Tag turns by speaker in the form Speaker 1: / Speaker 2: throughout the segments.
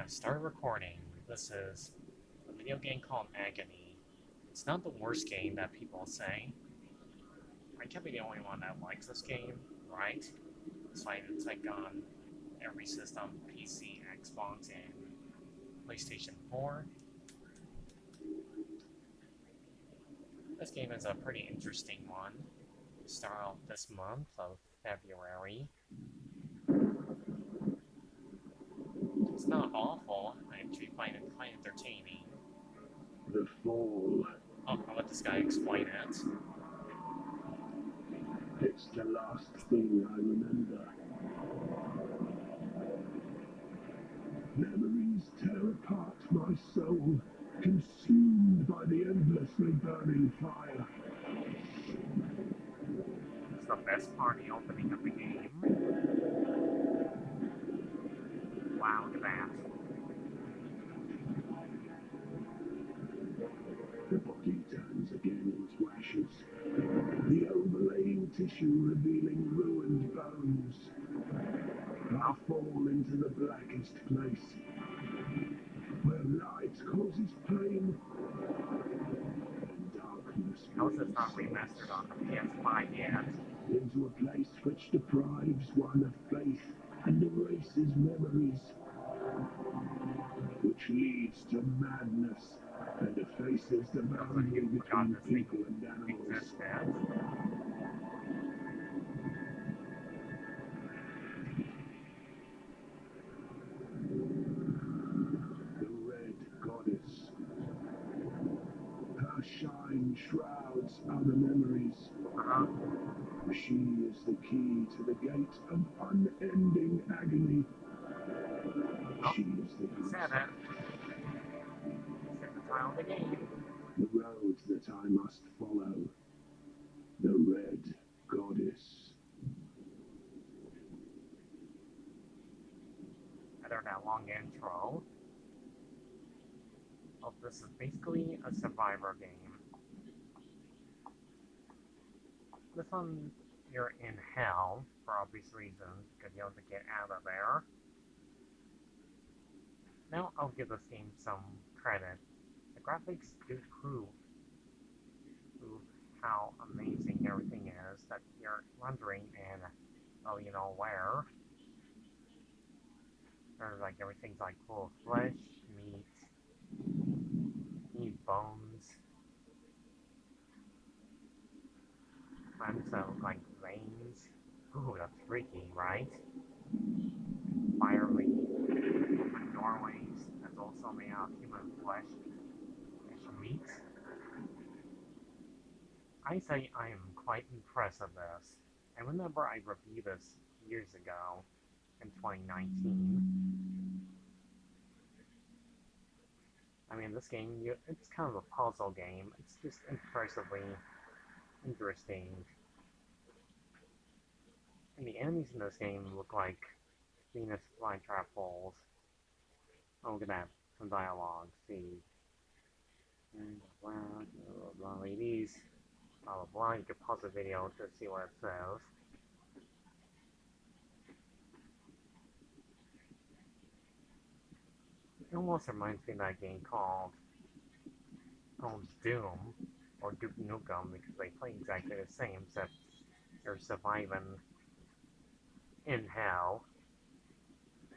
Speaker 1: have started recording. This is a video game called Agony. It's not the worst game that people say. I can't be the only one that likes this game, right? It's like on every system, PC, Xbox, and PlayStation 4. This game is a pretty interesting one. We start off this month of February. It's not awful. I actually find it quite entertaining.
Speaker 2: The fall.
Speaker 1: I'll let this guy explain it.
Speaker 2: It's the last thing I remember. Memories tear apart my soul, consumed by the endlessly burning fire.
Speaker 1: It's the best part of the opening of the game. Wow, look at that.
Speaker 2: The body turns again into ashes, the overlaying tissue revealing ruined bones. I fall into the blackest place, where light causes pain and darkness
Speaker 1: How is this not
Speaker 2: brings
Speaker 1: remastered on the PS5 yet?
Speaker 2: into a place which deprives one of faith and erases memories, which leads to madness and effaces the boundary between people and animals. The Red Goddess. Her shine shrouds other memories. She is the key to the gate of unending agony. She is the
Speaker 1: Said it. Said the title of the game.
Speaker 2: The road that I must follow. The Red Goddess.
Speaker 1: After that long intro. Oh, this is basically a survivor game. This one, you're in hell, for obvious reasons, because you have to get out of there. Now I'll give this game some credit. The graphics do prove how amazing everything is that you're wondering in, oh, you know where. There's like everything's like full of flesh, meat, bones. Plants that look like veins. Ooh, that's freaky, right? Fiery doorways that's also made out of human flesh and meat. I say I am quite impressed with this. I remember I reviewed this years ago in 2019. I mean, this game, it's kind of a puzzle game. It's just impressively interesting. And the enemies in this game look like Venus flytrap balls. Oh, look at that. Some dialogue. See. And blah, blah, blah, ladies. Blah, blah, blah. You can pause the video to see what it says. It almost reminds me of that game called Doom, or Duke Nukem, because they play exactly the same, except you're surviving in hell.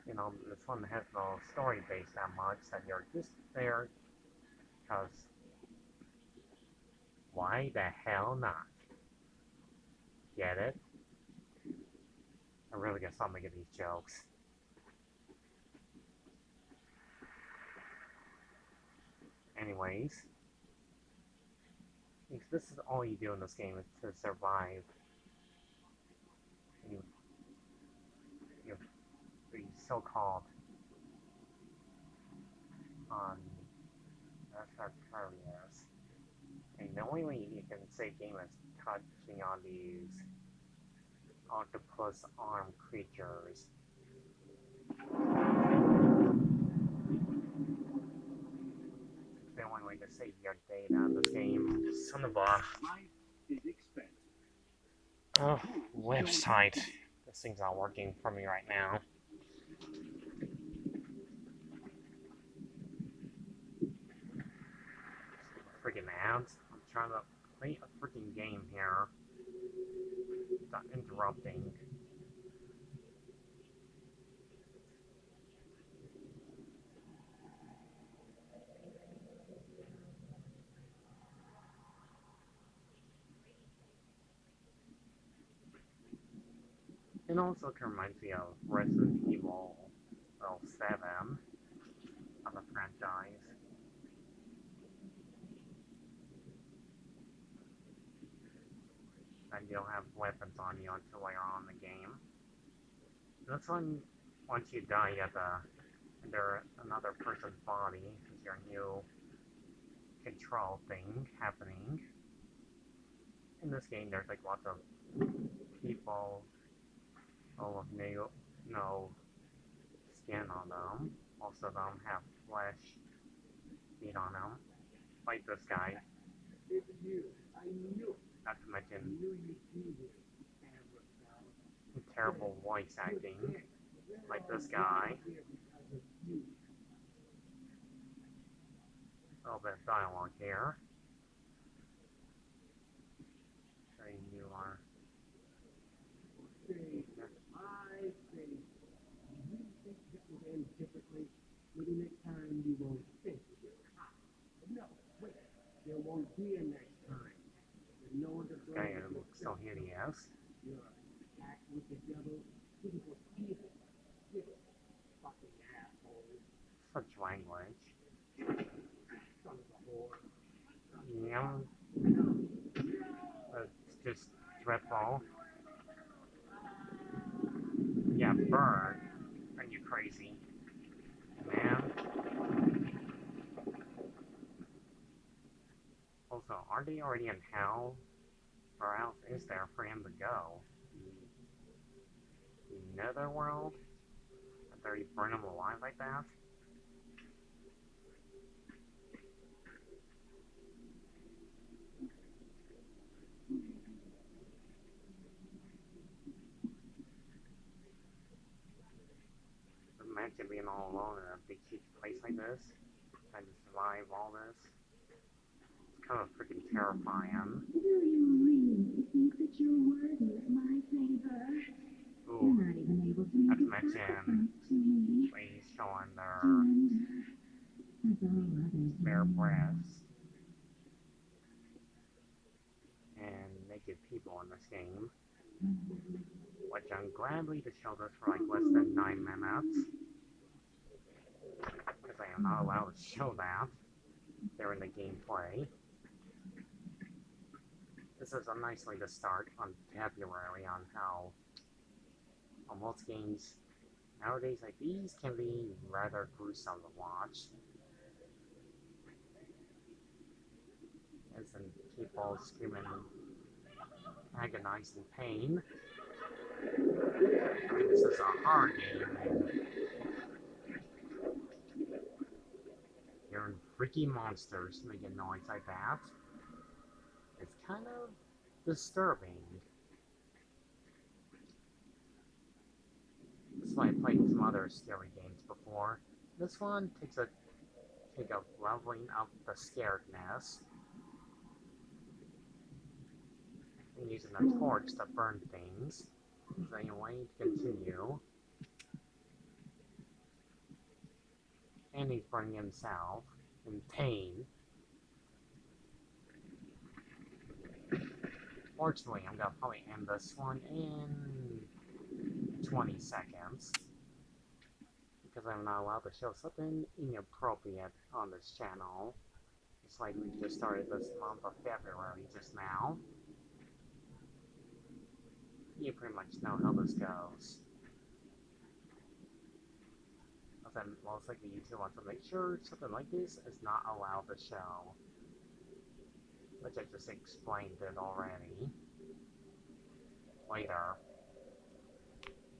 Speaker 1: You know, this one has no story base that much, that you're just there because why the hell not? Get it? I really gotta stop making these jokes. Anyways, this is all you do in this game, is to survive. You the so-called Sagittarius. And the only way you can save game is touching on these octopus arm creatures. The only way to save your data in this game. Son of a website. This thing's not working for me right now. bad. I'm trying to play a freaking game here. Stop interrupting. It also reminds me of Resident Evil 7 of the franchise. And you'll have weapons on you until later on in the game. This one, once you die, you have to enter another person's body is your new control thing happening. In this game, there's like lots of people all of no skin on them. Most of them have flesh meat on them. Like this guy.
Speaker 2: It's you. I knew it.
Speaker 1: Not to
Speaker 2: I
Speaker 1: mention
Speaker 2: knew you'd be here.
Speaker 1: terrible voice acting. Like this guy. A little bit of dialogue here. Saying you are.
Speaker 2: I say, you think that would end differently? Maybe next time you won't think you're hot. No, wait, there won't be a next time. No one to
Speaker 1: This guy looks so hideous.
Speaker 2: Your act with the devil, it was evil. You fucking asshole.
Speaker 1: Such language.
Speaker 2: Son of a whore.
Speaker 1: Yeah. It's just dreadful. Yeah, burn. Are you crazy? Man. Also, are they already in hell? Where else is there for him to go? The netherworld? After you burn him alive like that? Imagine being all alone in a big huge place like this, trying to survive all this. It's kind of freaking terrifying.
Speaker 3: Do you really think that you're worthy of my favor? You're
Speaker 1: Ooh,
Speaker 3: not even able to
Speaker 1: not
Speaker 3: make
Speaker 1: to
Speaker 3: a
Speaker 1: mention,
Speaker 3: sacrifice to me.
Speaker 1: ladies showing their
Speaker 3: As all others
Speaker 1: bare
Speaker 3: know.
Speaker 1: breasts and naked people in this game, which I'm gladly to show this for like less than 9 minutes, because I am not allowed to show that during the gameplay. This is a nice way to start on February on how most games nowadays like these can be rather gruesome to watch. As in people screaming agonizing pain. I mean, this is a horror game. Hearing freaky monsters making noise like that. It's kind of disturbing. That's why I played some other scary games before. This one takes a leveling up the scaredness and using a torch to burn things. So anyway, to continue. And he's burning himself in pain. Fortunately, I'm gonna probably end this one in 20 seconds. Because I'm not allowed to show something inappropriate on this channel. It's like we just started this month of February just now. You pretty much know how this goes. But then most likely YouTube wants to make sure something like this is not allowed to show. Which I just explained it already. Later.